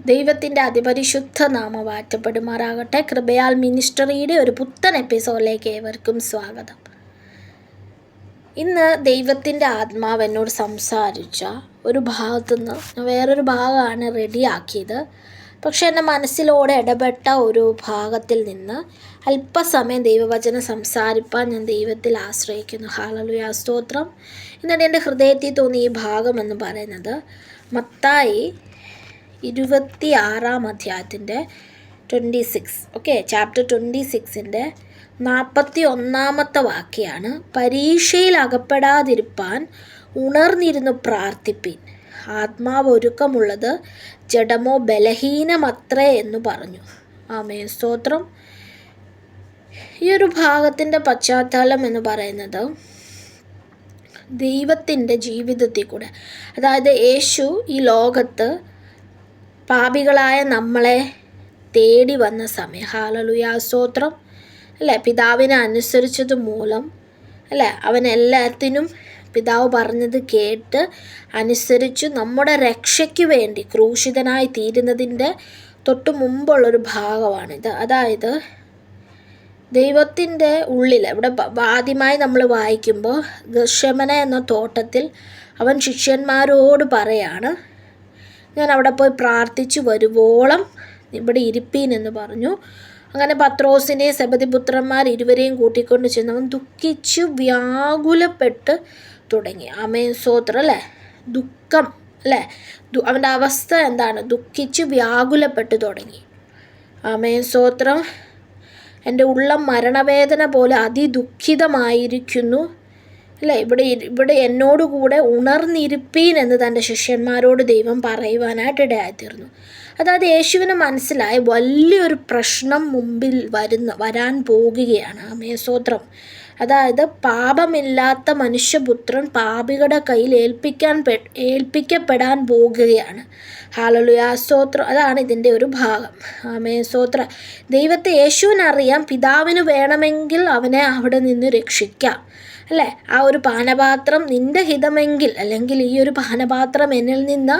ദൈവത്തിൻ്റെ അതിപരിശുദ്ധ നാമം വാഴ്ത്തപ്പെടുമാറാകട്ടെ. കൃപയാൽ മിനിസ്റ്ററിയുടെ ഒരു പുത്തൻ എപ്പിസോഡിലേക്ക് ഏവർക്കും സ്വാഗതം. ഇന്ന് ദൈവത്തിൻ്റെ ആത്മാവ് എന്നോട് സംസാരിച്ച ഒരു ഭാഗത്തുനിന്ന് വേറൊരു ഭാഗമാണ് റെഡിയാക്കിയത്. പക്ഷെ എൻ്റെ മനസ്സിലൂടെ ഇടപെട്ട ഒരു ഭാഗത്തിൽ നിന്ന് അല്പസമയം ദൈവവചനം സംസാരിപ്പാൻ ഞാൻ ദൈവത്തിൽ ആശ്രയിക്കുന്നു. ഹല്ലേലൂയ, സ്തോത്രം. എന്നിട്ട് എൻ്റെ ഹൃദയത്തിൽ തോന്നിയ ഈ ഭാഗം എന്ന് പറയുന്നത് മത്തായി 26-ാം അധ്യായത്തിൻ്റെ 26 ചാപ്റ്റർ 26-ൻ്റെ 41-ാമത്തെ വാക്യമാണ്. പരീക്ഷയിൽ അകപ്പെടാതിരിപ്പാൻ ഉണർന്നിരുന്ന് പ്രാർത്ഥിപ്പിൻ, ആത്മാവ് ഒരുക്കമുള്ളത് ജഡമോ ബലഹീനമത്രേ എന്ന് പറഞ്ഞു. ആമേൻ, സ്തോത്രം. ഈ ഒരു ഭാഗത്തിൻ്റെ പശ്ചാത്തലം എന്ന് പറയുന്നത് ദൈവത്തിൻ്റെ ജീവിതത്തിൽ കൂടെ, അതായത് യേശു ഈ ലോകത്ത് പാപികളായ നമ്മളെ തേടി വന്ന സമയം, ഹല്ലേലൂയ, സ്തോത്രം, അല്ലേ, പിതാവിനെ അനുസരിച്ചത് മൂലം, അല്ലേ, അവൻ എല്ലാത്തിനും പിതാവ് പറഞ്ഞത് കേട്ട് അനുസരിച്ച് നമ്മുടെ രക്ഷയ്ക്ക് വേണ്ടി ക്രൂശിതനായി തീരുന്നതിൻ്റെ തൊട്ട് മുമ്പുള്ളൊരു ഭാഗമാണിത്. അതായത് ദൈവത്തിൻ്റെ ഉള്ളിൽ ഇവിടെ ആദ്യമായി നമ്മൾ വായിക്കുമ്പോൾ ഗത്ശമന എന്ന തോട്ടത്തിൽ അവൻ ശിഷ്യന്മാരോട് പറയാണ്, ഞാൻ അവിടെ പോയി പ്രാർത്ഥിച്ചു വരുവോളം ഇവിടെ ഇരിപ്പീൻ എന്ന് പറഞ്ഞു. അങ്ങനെ പത്രോസിനെയും സെബദിപുത്രന്മാർ ഇരുവരെയും കൂട്ടിക്കൊണ്ട് ചെന്നവൻ ദുഃഖിച്ചു വ്യാകുലപ്പെട്ട് തുടങ്ങി. ആമേൻ, സ്തോത്രം, അല്ലേ, ദുഃഖം, അല്ലേ, അവൻ്റെ അവസ്ഥ എന്താണ്? ദുഃഖിച്ച് വ്യാകുലപ്പെട്ട് തുടങ്ങി. ആമേൻ, സ്തോത്രം. എൻ്റെ ഉള്ളം മരണവേദന പോലെ അതിദുഃഖിതമായിരിക്കുന്നു, അല്ലേ, ഇവിടെ എന്നോടുകൂടെ ഉണർന്നിരിപ്പീൻ എന്ന് തൻ്റെ ശിഷ്യന്മാരോട് ദൈവം പറയുവാനായിട്ട് ഇടയായിത്തീർന്നു. അതായത് യേശുവിന് മനസ്സിലായി വലിയൊരു പ്രശ്നം മുമ്പിൽ വരാൻ പോകുകയാണ്. ആമേൻ, സ്തോത്രം. അതായത് പാപമില്ലാത്ത മനുഷ്യപുത്രൻ പാപികളുടെ കയ്യിൽ ഏൽപ്പിക്കപ്പെടാൻ പോകുകയാണ്. ഹല്ലേലൂയ, സ്തോത്രം. അതാണ് ഇതിൻ്റെ ഒരു ഭാഗം. ആമേൻ, സ്തോത്രം. ദൈവത്തെ യേശുവിനറിയാം, പിതാവിന് വേണമെങ്കിൽ അവനെ അവിടെ നിന്ന് രക്ഷിക്കാം, അല്ലേ. ആ ഒരു പാനപാത്രം നിൻ്റെ ഹിതമെങ്കിൽ, അല്ലെങ്കിൽ ഈ ഒരു പാനപാത്രം എന്നിൽ നിന്ന്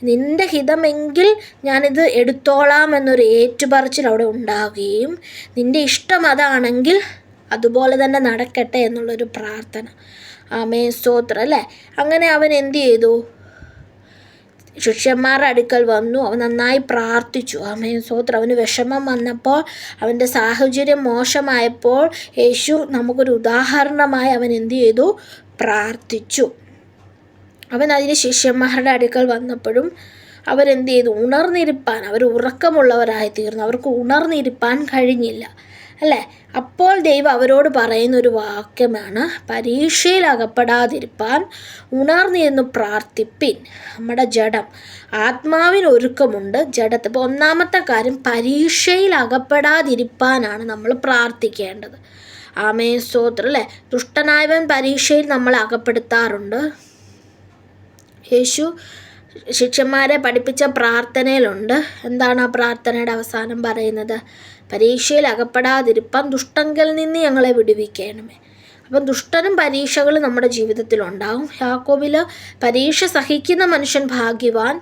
നിൻ്റെ ഹിതമെങ്കിൽ ഞാനിത് എടുത്തോളാം എന്നൊരു ഏറ്റുപറച്ചിൽ അവിടെ ഉണ്ടാവുകയും നിൻ്റെ ഇഷ്ടം അതാണെങ്കിൽ അതുപോലെ തന്നെ നടക്കട്ടെ എന്നുള്ളൊരു പ്രാർത്ഥന. ആമേൻ, സ്തോത്രം, അല്ലേ. അങ്ങനെ അവൻ എന്ത് ചെയ്തു? ശിഷ്യന്മാരുടെ അടുക്കൽ വന്നു, അവൻ നന്നായി പ്രാർത്ഥിച്ചു. ആമേൻ, സ്തോത്രം. അവന് വിഷമം വന്നപ്പോൾ, അവൻ്റെ സാഹചര്യം മോശമായപ്പോൾ യേശു നമുക്കൊരു ഉദാഹരണമായി അവൻ എന്ത് ചെയ്തു? പ്രാർത്ഥിച്ചു. അവൻ അതിന് ശിഷ്യന്മാരുടെ അടുക്കൽ വന്നപ്പോഴും അവരെന്ത് ചെയ്തു? ഉണർന്നിരിപ്പാൻ, അവർ ഉറക്കമുള്ളവരായി തീർന്നു. അവർക്ക് ഉണർന്നിരിപ്പാൻ കഴിഞ്ഞില്ല, അല്ലേ. അപ്പോൾ ദൈവം അവരോട് പറയുന്നൊരു വാക്യമാണ്, പരീക്ഷയിൽ അകപ്പെടാതിരിപ്പാൻ ഉണർന്നിരുന്ന് പ്രാർത്ഥിപ്പിൻ. നമ്മുടെ ജഡം, ആത്മാവിന് ഒരുക്കമുണ്ട്, ജഡത്ത്. ഇപ്പോൾ ഒന്നാമത്തെ കാര്യം പരീക്ഷയിൽ അകപ്പെടാതിരിപ്പാനാണ് നമ്മൾ പ്രാർത്ഥിക്കേണ്ടത്. ആമേൻ, സ്തോത്രം, അല്ലേ. ദുഷ്ടനായവൻ പരീക്ഷയിൽ നമ്മളെ അകപ്പെടുത്താറുണ്ട്. യേശു ശിഷ്യന്മാരെ പഠിപ്പിച്ച പ്രാർത്ഥനയിലുണ്ട്. എന്താണ് ആ പ്രാർത്ഥനയുടെ അവസാനം പറയുന്നത്? പരീക്ഷയിൽ അകപ്പെടാതിരിപ്പാൻ ദുഷ്ടങ്കൽ നിന്ന് ഞങ്ങളെ വിടുവിക്കണമേ. അപ്പം ദുഷ്ടനും പരീക്ഷകളും നമ്മുടെ ജീവിതത്തിലുണ്ടാവും. യാക്കോബിൽ പരീക്ഷ സഹിക്കുന്ന മനുഷ്യൻ ഭാഗ്യവാൻ,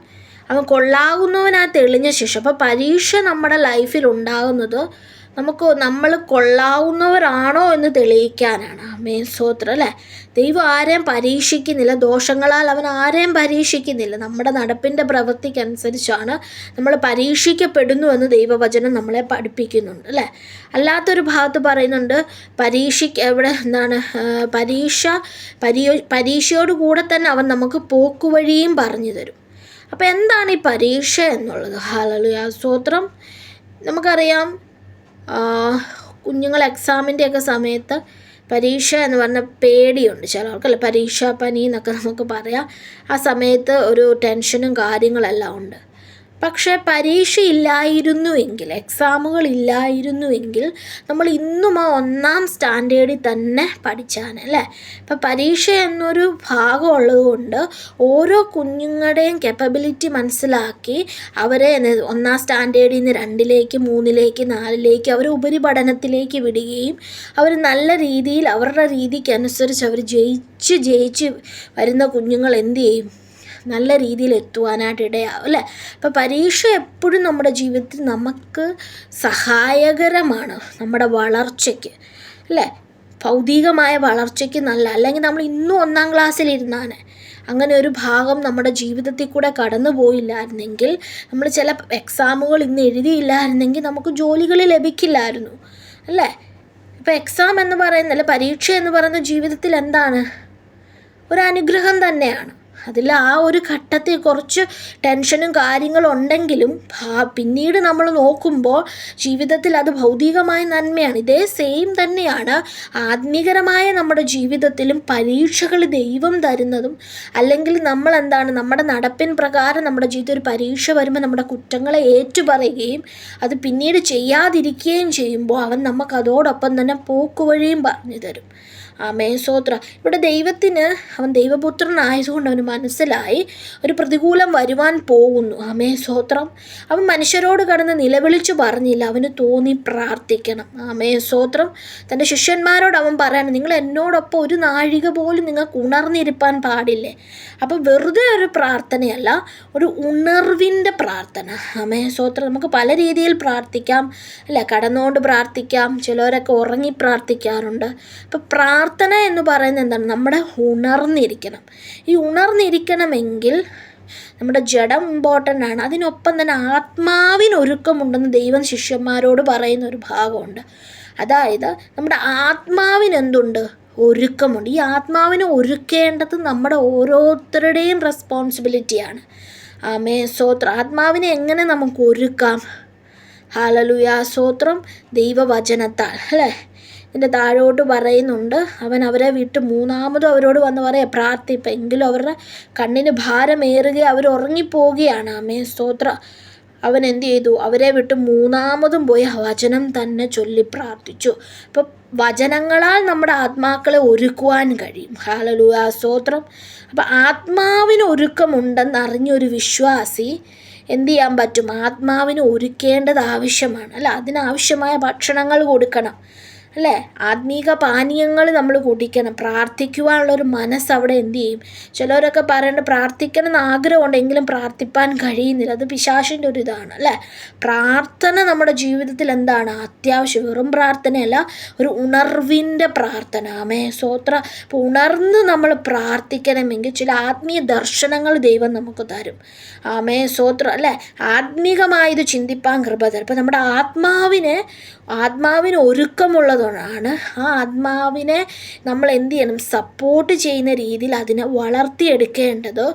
അവൻ കൊള്ളാകുന്നവനായി തെളിഞ്ഞ ശേഷം. അപ്പോൾ പരീക്ഷ നമ്മുടെ ലൈഫിൽ ഉണ്ടാകുന്നത് നമ്മൾ കൊള്ളാവുന്നവരാണോ എന്ന് തെളിയിക്കാനാണ്. ആമേൻ, സ്തോത്രം, അല്ലേ. ദൈവം ആരെയും പരീക്ഷിക്കുന്നില്ല, ദോഷങ്ങളാൽ അവൻ ആരെയും പരീക്ഷിക്കുന്നില്ല. നമ്മുടെ നടപ്പിൻ്റെ പ്രവൃത്തിക്കനുസരിച്ചാണ് നമ്മൾ പരീക്ഷിക്കപ്പെടുന്നു എന്ന് ദൈവവചനം നമ്മളെ പഠിപ്പിക്കുന്നുണ്ട്, അല്ലേ. അല്ലാത്തൊരു ഭാഗത്ത് പറയുന്നുണ്ട്, ഇവിടെ എന്താണ്, പരീക്ഷയോടുകൂടെ തന്നെ അവൻ നമുക്ക് പോക്കുവഴിയും പറഞ്ഞു തരും. അപ്പോൾ എന്താണ് ഈ പരീക്ഷ എന്നുള്ളത്? ഹല്ലേലൂയ, സ്തോത്രം. നമുക്കറിയാം, കുഞ്ഞുങ്ങൾ എക്സാമിൻ്റെയൊക്കെ സമയത്ത് പരീക്ഷ എന്ന് പറഞ്ഞ പേടിയുണ്ട് ചിലർക്കല്ലേ, പരീക്ഷാ പനി എന്നൊക്കെ നമുക്ക് പറയാം. ആ സമയത്ത് ഒരു ടെൻഷനും കാര്യങ്ങളെല്ലാം ഉണ്ട്. പക്ഷേ പരീക്ഷ ഇല്ലായിരുന്നുവെങ്കിൽ, എക്സാമുകൾ ഇല്ലായിരുന്നുവെങ്കിൽ നമ്മൾ ഇന്നും ആ 1-ാം സ്റ്റാൻഡേർഡിൽ തന്നെ പഠിച്ചാണ്, അല്ലേ. ഇപ്പം പരീക്ഷ എന്നൊരു ഭാഗം ഉള്ളതുകൊണ്ട് ഓരോ കുഞ്ഞുങ്ങളുടെയും കേപ്പബിലിറ്റി മനസ്സിലാക്കി അവരെ 1-ാം സ്റ്റാൻഡേർഡിൽ നിന്ന് 2-ലേക്ക് 3-ലേക്ക് 4-ലേക്ക് അവർ ഉപരിപഠനത്തിലേക്ക് വിടുകയും അവർ നല്ല രീതിയിൽ അവരുടെ രീതിക്കനുസരിച്ച് അവർ ജയിച്ച് വരുന്ന കുഞ്ഞുങ്ങൾ എന്ത് ചെയ്യും? നല്ല രീതിയിൽ എത്തുവാനായിട്ട് ഇടയാവും അല്ലേ. അപ്പോൾ പരീക്ഷ എപ്പോഴും നമ്മുടെ ജീവിതത്തിൽ നമുക്ക് സഹായകരമാണ്, നമ്മുടെ വളർച്ചയ്ക്ക് അല്ലേ, ഭൗതികമായ വളർച്ചയ്ക്ക് നല്ല. അല്ലെങ്കിൽ നമ്മൾ ഇന്നും 1-ാം ക്ലാസ്സിലിരുന്നാണ് അങ്ങനെ ഒരു ഭാഗം നമ്മുടെ ജീവിതത്തിൽ കൂടെ കടന്നു പോയില്ലായിരുന്നെങ്കിൽ, നമ്മൾ ചില എക്സാമുകൾ ഇന്ന് എഴുതിയില്ലായിരുന്നെങ്കിൽ നമുക്ക് ജോലികൾ ലഭിക്കില്ലായിരുന്നു അല്ലേ. ഇപ്പോൾ എക്സാം എന്ന് പറയുന്നില്ല, പരീക്ഷ എന്ന് പറയുന്ന ജീവിതത്തിൽ എന്താണ്, ഒരു അനുഗ്രഹം തന്നെയാണ്. അതിൽ ആ ഒരു ഘട്ടത്തിൽ കുറച്ച് ടെൻഷനും കാര്യങ്ങളും ഉണ്ടെങ്കിലും പിന്നീട് നമ്മൾ നോക്കുമ്പോൾ ജീവിതത്തിൽ അത് ഭൗതികമായ നന്മയാണ്. ഇതേ സെയിം തന്നെയാണ് ആത്മീകരമായ നമ്മുടെ ജീവിതത്തിലും പരീക്ഷകൾ ദൈവം തരുന്നതും. അല്ലെങ്കിൽ നമ്മൾ എന്താണ്, നമ്മുടെ നടപ്പിൻ പ്രകാരം നമ്മുടെ ജീവിതത്തിൽ ഒരു പരീക്ഷ വരുമ്പോൾ നമ്മുടെ കുറ്റങ്ങളെ ഏറ്റുപറയുകയും അത് പിന്നീട് ചെയ്യാതിരിക്കുകയും ചെയ്യുമ്പോൾ അവൻ നമുക്ക് അതോടൊപ്പം തന്നെ പോക്കുവഴിയും പറഞ്ഞു തരും. ആമേൻ, സ്തോത്രം. ഇവിടെ ദൈവത്തിന്, അവൻ ദൈവപുത്രനായതുകൊണ്ട് അവന് മനസ്സിലായി ഒരു പ്രതികൂലം വരുവാൻ പോകുന്നു. ആമേൻ, സ്തോത്രം. അവൻ മനുഷ്യരോട് കടന്ന് നിലവിളിച്ചു പറഞ്ഞില്ല, അവന് തോന്നി പ്രാർത്ഥിക്കണം. ആമേൻ, സ്തോത്രം. തൻ്റെ ശിഷ്യന്മാരോട് അവൻ പറയണം, നിങ്ങൾ എന്നോടൊപ്പം ഒരു നാഴിക പോലും നിങ്ങൾക്ക് ഉണർന്നിരിപ്പാൻ പാടില്ലേ. അപ്പോൾ വെറുതെ ഒരു പ്രാർത്ഥനയല്ല, ഒരു ഉണർവിൻ്റെ പ്രാർത്ഥന. ആമേൻ, സ്തോത്രം. നമുക്ക് പല രീതിയിൽ പ്രാർത്ഥിക്കാം അല്ലേ, കടന്നുകൊണ്ട് പ്രാർത്ഥിക്കാം, ചിലവരൊക്കെ ഉറങ്ങി പ്രാർത്ഥിക്കാറുണ്ട്. അപ്പോൾ പ്രാർത്ഥന എന്ന് പറയുന്നത് എന്താണ്, നമ്മുടെ ഉണർന്നിരിക്കണം. ഈ ഉണർന്നിരിക്കണമെങ്കിൽ നമ്മുടെ ജഡം ഇമ്പോർട്ടൻ്റ് ആണ്, അതിനൊപ്പം തന്നെ ആത്മാവിനൊരുക്കമുണ്ടെന്ന് ദൈവം ശിഷ്യന്മാരോട് പറയുന്ന ഒരു ഭാഗമുണ്ട്. അതായത് നമ്മുടെ ആത്മാവിനെന്തുണ്ട്, ഒരുക്കമുണ്ട്. ഈ ആത്മാവിനെ ഒരുക്കേണ്ടത് നമ്മുടെ ഓരോരുത്തരുടെയും റെസ്പോൺസിബിലിറ്റിയാണ്. ആമേൻ, സ്തോത്രം. ആത്മാവിനെ എങ്ങനെ നമുക്ക് ഒരുക്കാം? ഹല്ലേലൂയ, സ്തോത്രം. ദൈവവചനത്താൽ അല്ലേ. ഇതിൻ്റെ താഴോട്ട് പറയുന്നുണ്ട്, അവൻ അവരെ വിട്ട് മൂന്നാമതും അവരോട് വന്ന് പറയാം പ്രാർത്ഥിപ്പം. എങ്കിലും അവരുടെ കണ്ണിന് ഭാരമേറുകയും അവർ ഉറങ്ങിപ്പോവുകയാണ്. ആമേൻ, സ്തോത്രം. അവൻ എന്ത് ചെയ്തു, അവരെ വിട്ട് മൂന്നാമതും പോയി വചനം തന്നെ ചൊല്ലി പ്രാർത്ഥിച്ചു. അപ്പം വചനങ്ങളാൽ നമ്മുടെ ആത്മാക്കളെ ഒരുക്കുവാൻ കഴിയും. ഹല്ലേലൂയ, സ്തോത്രം. അപ്പം ആത്മാവിന് ഒരുക്കമുണ്ടെന്ന് അറിഞ്ഞൊരു വിശ്വാസി എന്ത് ചെയ്യാൻ പറ്റും, ആത്മാവിന് ഒരുക്കേണ്ടത് ആവശ്യമാണ് അല്ല. അതിനാവശ്യമായ ഭക്ഷണങ്ങൾ കൊടുക്കണം അല്ലേ, ആത്മീക പാനീയങ്ങൾ നമ്മൾ കുടിക്കണം, പ്രാർത്ഥിക്കുവാനുള്ളൊരു മനസ്സ് അവിടെ എന്ത് ചെയ്യും. ചിലവരൊക്കെ പറയേണ്ടത് പ്രാർത്ഥിക്കണം എന്ന് ആഗ്രഹമുണ്ടെങ്കിലും പ്രാർത്ഥിപ്പാൻ കഴിയുന്നില്ല, അത് പിശാചിൻ്റെ ഒരു ഇതാണ് അല്ലേ. പ്രാർത്ഥന നമ്മുടെ ജീവിതത്തിൽ എന്താണ് അത്യാവശ്യം, വെറും പ്രാർത്ഥനയല്ല, ഒരു ഉണർവിൻ്റെ പ്രാർത്ഥന. ആമേൻ, സ്തോത്രം. അപ്പോൾ ഉണർന്ന് നമ്മൾ പ്രാർത്ഥിക്കണമെങ്കിൽ ചില ആത്മീയ ദർശനങ്ങൾ ദൈവം നമുക്ക് തരും. ആമേൻ, സ്തോത്രം അല്ലേ. ആത്മീകമായത് ചിന്തിപ്പാൻ കൃപ തരും. അപ്പോൾ നമ്മുടെ ആത്മാവിന് ഒരുക്കമുള്ളതാണ്. ആ ആത്മാവിനെ നമ്മൾ എന്ത് ചെയ്യണം, സപ്പോർട്ട് ചെയ്യുന്ന രീതിയിൽ അതിനെ വളർത്തിയെടുക്കേണ്ടത്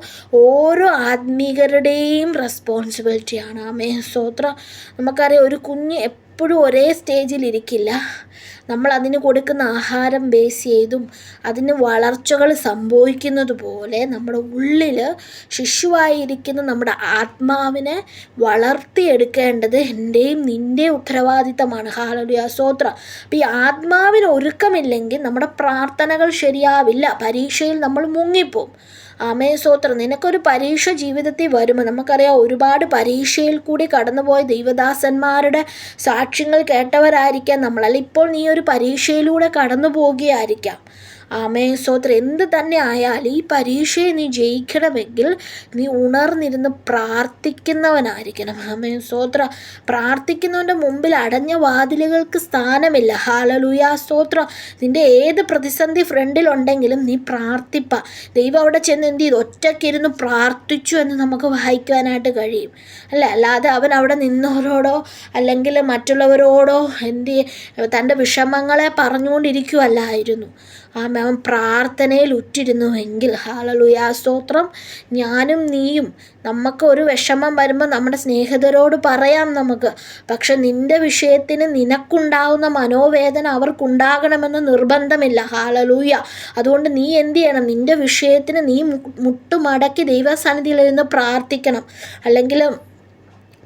ഓരോ ആത്മീകരുടെയും റെസ്പോൺസിബിലിറ്റിയാണ്. ആമേൻ, സ്തോത്രം. നമുക്കറിയാം, ഒരു കുഞ്ഞ് എപ്പോഴും ഒരേ സ്റ്റേജിലിരിക്കില്ല. നമ്മൾ അതിന് കൊടുക്കുന്ന ആഹാരം ബേസ് ചെയ്തും അതിന് വളർച്ചകൾ സംഭവിക്കുന്നത് പോലെ നമ്മുടെ ഉള്ളിൽ ശിശുവായിരിക്കുന്ന നമ്മുടെ ആത്മാവിനെ വളർത്തിയെടുക്കേണ്ടത് എൻ്റെയും നിൻ്റെയും ഉത്തരവാദിത്തമാണ്. ഹല്ലേലൂയ, സ്തോത്രം. അപ്പോൾ ഈ ആത്മാവിന് ഒരുക്കമില്ലെങ്കിൽ നമ്മുടെ പ്രാർത്ഥനകൾ ശരിയാവില്ല, പരീക്ഷയിൽ നമ്മൾ മുങ്ങിപ്പോവും. ആമേൻ, സ്തോത്രം. നിനക്കൊരു പരീക്ഷ ജീവിതത്തിൽ വരുമ്പോൾ നമുക്കറിയാം, ഒരുപാട് പരീക്ഷയിൽ കൂടി കടന്നുപോയ ദൈവദാസന്മാരുടെ സാക്ഷ്യങ്ങൾ കേട്ടവരായിരിക്കാം നമ്മൾ. അല്ല, ഇപ്പോൾ നീ ഒരു പരീക്ഷയിലൂടെ കടന്നു പോവുകയായിരിക്കാം. ആമേൻ, സ്തോത്രം. എന്ത് തന്നെ ആയാലും ഈ പരീക്ഷയെ നീ ജയിക്കണമെങ്കിൽ നീ ഉണർന്നിരുന്ന് പ്രാർത്ഥിക്കുന്നവനായിരിക്കണം. ആമേൻ, സ്തോത്രം. പ്രാർത്ഥിക്കുന്നവൻ്റെ മുമ്പിൽ അടഞ്ഞ വാതിലുകൾക്ക് സ്ഥാനമില്ല. ഹല്ലേലൂയ, സ്തോത്രം. നിൻ്റെ ഏത് പ്രതിസന്ധി ഫ്രണ്ടിലുണ്ടെങ്കിലും നീ പ്രാർത്ഥിപ്പാ. ദൈവം അവിടെ ചെന്ന് എന്ത് ചെയ്തു, ഒറ്റയ്ക്കിരുന്ന് പ്രാർത്ഥിച്ചു എന്ന് നമുക്ക് വായിക്കുവാനായിട്ട് കഴിയും അല്ലേ. അല്ലാതെ അവൻ അവിടെ നിന്നവരോടോ അല്ലെങ്കിൽ മറ്റുള്ളവരോടോ തൻ്റെ വിഷമങ്ങളെ പറഞ്ഞുകൊണ്ടിരിക്കുവല്ലായിരുന്നു. അവൻ പ്രാർത്ഥനയിൽ ഉറ്റിരുന്നുവെങ്കിൽ, ഹല്ലേലൂയ, സ്തോത്രം. ഞാനും നീയും നമുക്ക് ഒരു വിഷമം വരുമ്പോൾ നമ്മുടെ സ്നേഹിതരോട് പറയാം നമുക്ക്. പക്ഷെ നിൻ്റെ വിഷയത്തിന് നിനക്കുണ്ടാകുന്ന മനോവേദന അവർക്കുണ്ടാകണമെന്ന് നിർബന്ധമില്ല. ഹല്ലേലൂയ. അതുകൊണ്ട് നീ എന്ത് ചെയ്യണം, നിൻ്റെ വിഷയത്തിന് നീ മുട്ടുമടക്കി ദൈവസന്നിധിയിൽ ഇരുന്ന് പ്രാർത്ഥിക്കണം. അല്ലെങ്കിൽ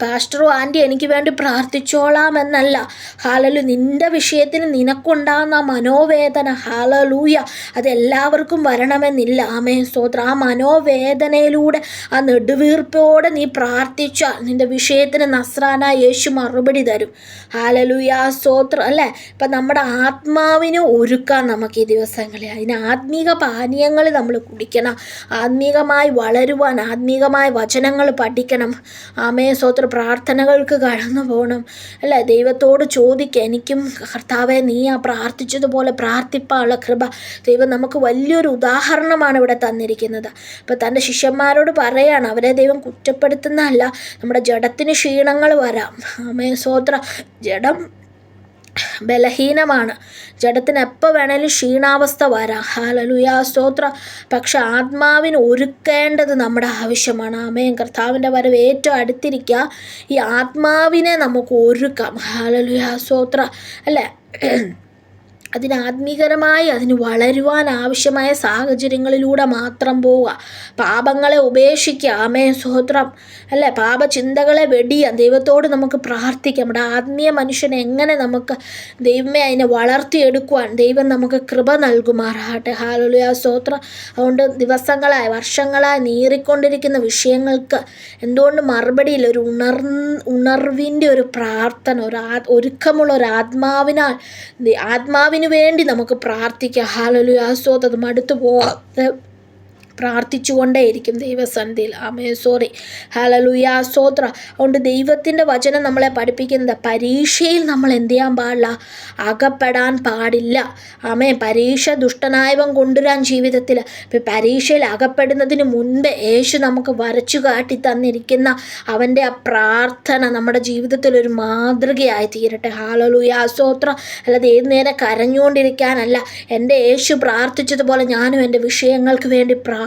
പാസ്റ്ററോ ആൻറ്റി എനിക്ക് വേണ്ടി പ്രാർത്ഥിച്ചോളാം എന്നല്ല. ഹാലലു, നിൻ്റെ വിഷയത്തിൽ നിനക്കുണ്ടാകുന്ന മനോവേദന, ഹാലലൂയ, അതെല്ലാവർക്കും വരണമെന്നില്ല. ആമേൻ സ്തോത്രം. ആ മനോവേദനയിലൂടെ, ആ നെടുവീർപ്പോടെ നീ പ്രാർത്ഥിച്ചാൽ നിൻ്റെ വിഷയത്തിന് നസ്രാനായ യേശു മറുപടി തരും. ഹാലലൂയ സ്തോത്രം അല്ലേ. ഇപ്പം നമ്മുടെ ആത്മാവിന് ഒരുക്കാൻ നമുക്ക് ഈ ദിവസങ്ങളിൽ അതിന് ആത്മീക പാനീയങ്ങൾ നമ്മൾ കുടിക്കണം. ആത്മീകമായി വളരുവാൻ ആത്മീകമായ വചനങ്ങൾ പഠിക്കണം. ആമേൻ സ്തോത്രം. പ്രാർത്ഥനകൾക്ക് കടന്നു പോകണം അല്ലേ. ദൈവത്തോട് ചോദിക്കുക, എനിക്കും കർത്താവെ നീ ആ പ്രാർത്ഥിച്ചതുപോലെ പ്രാർത്ഥിപ്പാനുള്ള കൃപ. ദൈവം നമുക്ക് വലിയൊരു ഉദാഹരണമാണ് ഇവിടെ തന്നിരിക്കുന്നത്. ഇപ്പം തൻ്റെ ശിഷ്യന്മാരോട് പറയാണ്, അവരെ ദൈവം കുറ്റപ്പെടുത്തുന്നതല്ല. നമ്മുടെ ജഡത്തിന് ക്ഷീണങ്ങൾ വരാം. ആമേൻ സ്തോത്രം. ജഡം ബലഹീനമാണ്. ജഡത്തിന് എപ്പോൾ വേണേലും ക്ഷീണാവസ്ഥ വരാം. ഹല്ലേലൂയ സ്തോത്രം. പക്ഷെ ആത്മാവിന് ഒരുക്കേണ്ടത് നമ്മുടെ ആവശ്യമാണ്. ആമേൻ. കർത്താവിൻ്റെ വരവ് ഏറ്റവും അടുത്തിരിക്കുക. ഈ ആത്മാവിനെ നമുക്ക് ഒരുക്കാം. ഹല്ലേലൂയ സ്തോത്രം അല്ലേ. ആത്മീകരമായി അതിന് വളരുവാൻ ആവശ്യമായ സാഹചര്യങ്ങളിലൂടെ മാത്രം പോവുക. പാപങ്ങളെ ഉപേക്ഷിക്കുക. ആമേൻ സ്തോത്രം അല്ലേ. പാപചിന്തകളെ വെടിയാൻ ദൈവത്തോട് നമുക്ക് പ്രാർത്ഥിക്കാം. നമ്മുടെ ആത്മീയ മനുഷ്യനെ എങ്ങനെ നമുക്ക് ദൈവമേ അതിനെ വളർത്തിയെടുക്കുവാൻ ദൈവം നമുക്ക് കൃപ നൽകുമാറാകട്ടെ. ഹല്ലേലൂയ സ്തോത്രം. അതുകൊണ്ട് ദിവസങ്ങളായി വർഷങ്ങളായി നീറിക്കൊണ്ടിരിക്കുന്ന വിഷയങ്ങൾക്ക് എന്തുകൊണ്ട് മറുപടിയില്ല? ഒരു ഉണർവിൻ്റെ ഒരു പ്രാർത്ഥന, ഒരുക്കമുള്ള ഒരു ആത്മാവിന് വേണ്ടി നമുക്ക് പ്രാർത്ഥിക്കാം. ഹല്ലേലൂയ സ്തോത്രം. അത് മടുത്തു പോകാതെ പ്രാർത്ഥിച്ചുകൊണ്ടേയിരിക്കും ദൈവസന്നിധിയിൽ. ഹല്ലേലൂയ സ്തോത്രം. അതുകൊണ്ട് ദൈവത്തിൻ്റെ വചനം നമ്മളെ പഠിപ്പിക്കുന്നത് പരീക്ഷയിൽ നമ്മൾ എന്ത് ചെയ്യാൻ പാടില്ല? അകപ്പെടാൻ പാടില്ല. പരീക്ഷ ദുഷ്ടനായവൻ കൊണ്ടുവരാൻ ജീവിതത്തിൽ. ഇപ്പം പരീക്ഷയിൽ അകപ്പെടുന്നതിന് മുൻപേ യേശു നമുക്ക് വരച്ചു കാട്ടി തന്നിരിക്കുന്ന അവൻ്റെ ആ പ്രാർത്ഥന നമ്മുടെ ജീവിതത്തിൽ ഒരു മാതൃകയായി തീരട്ടെ. ഹല്ലേലൂയ സ്തോത്രം. അല്ലാതെ ഏത് നേരം കരഞ്ഞുകൊണ്ടിരിക്കാനല്ല. എൻ്റെ യേശു പ്രാർത്ഥിച്ചതുപോലെ ഞാനും എൻ്റെ വിഷയങ്ങൾക്ക് വേണ്ടി പ്രാർത്ഥിക്കും.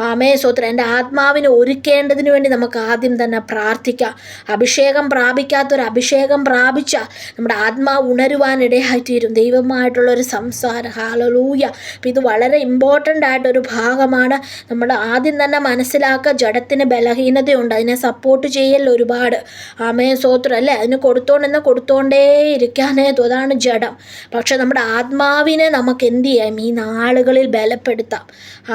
ആമേൻ സ്തോത്രം. എൻ്റെ ആത്മാവിനെ ഒരുക്കേണ്ടതിന് വേണ്ടി നമുക്ക് ആദ്യം തന്നെ പ്രാർത്ഥിക്കാം. അഭിഷേകം പ്രാപിക്കാത്തൊരു അഭിഷേകം പ്രാപിച്ചാൽ നമ്മുടെ ആത്മാവ് ഉണരുവാനിടയായിത്തീരും. ദൈവമായിട്ടുള്ളൊരു സംസാരം. ഹല്ലേലൂയ. അപ്പം ഇത് വളരെ ഇമ്പോർട്ടൻ്റ് ആയിട്ടൊരു ഭാഗമാണ്. നമ്മൾ ആദ്യം തന്നെ മനസ്സിലാക്കുക, ജഡത്തിന് ബലഹീനതയുണ്ട്. അതിനെ സപ്പോർട്ട് ചെയ്യൽ ഒരുപാട്. ആമേൻ സ്തോത്രം അല്ലേ. അതിന് കൊടുത്തോണ്ടേ ഇരിക്കാനേ അതാണ് ജഡം. പക്ഷെ നമ്മുടെ ആത്മാവിനെ നമുക്ക് എന്ത് ചെയ്യാം? ഈ നാളുകളിൽ ബലപ്പെടുത്താം.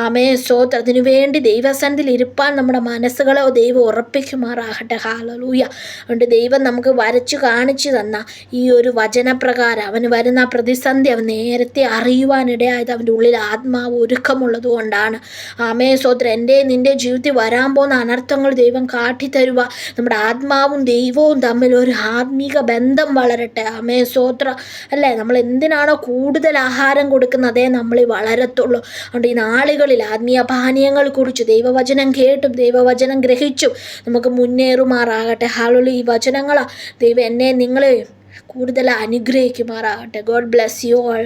ആമേൻ സ്തോത്രം. അതിനു വേണ്ടി ദൈവസന്നിധിയിൽ ഇരുപ്പാൻ നമ്മുടെ മനസ്സുകളെ ദൈവം ഉറപ്പിക്കുമാറാകട്ടെ. ഹല്ലേലൂയ. അതുകൊണ്ട് ദൈവം നമുക്ക് വരച്ചു കാണിച്ചു തന്ന ഈ ഒരു വചനപ്രകാരം അവന് വരുന്ന പ്രതിസന്ധി അവൻ നേരത്തെ അറിയുവാനിടയായത് അവൻ്റെ ഉള്ളിൽ ആത്മാവ് ഒരുക്കമുള്ളത് കൊണ്ടാണ്. ആമേൻ സ്തോത്രം. എൻ്റെ നിൻ്റെ ജീവിതത്തിൽ വരാൻ പോകുന്ന അനർത്ഥങ്ങൾ ദൈവം കാട്ടിത്തരുക. നമ്മുടെ ആത്മാവും ദൈവവും തമ്മിൽ ഒരു ആത്മീക ബന്ധം വളരട്ടെ. ആമേൻ സ്തോത്രം അല്ലേ. നമ്മൾ എന്തിനാണോ കൂടുതൽ ആഹാരം കൊടുക്കുന്നത് അതേ നമ്മൾ വളരത്തുള്ളൂ. അതുകൊണ്ട് ഈ നാളുകളിൽ ആത്മീയ പാനീയങ്ങൾ കുറിച്ച് ദൈവവചനം കേട്ടും ദൈവവചനം ഗ്രഹിച്ചും നമുക്ക് മുന്നേറുമാറാകട്ടെ. ഹല്ലേലൂയ. ഈ വചനങ്ങളാ ദൈവം എന്നെ നിങ്ങളെ കൂടുതൽ അനുഗ്രഹിക്കുമാറാകട്ടെ. God bless you all.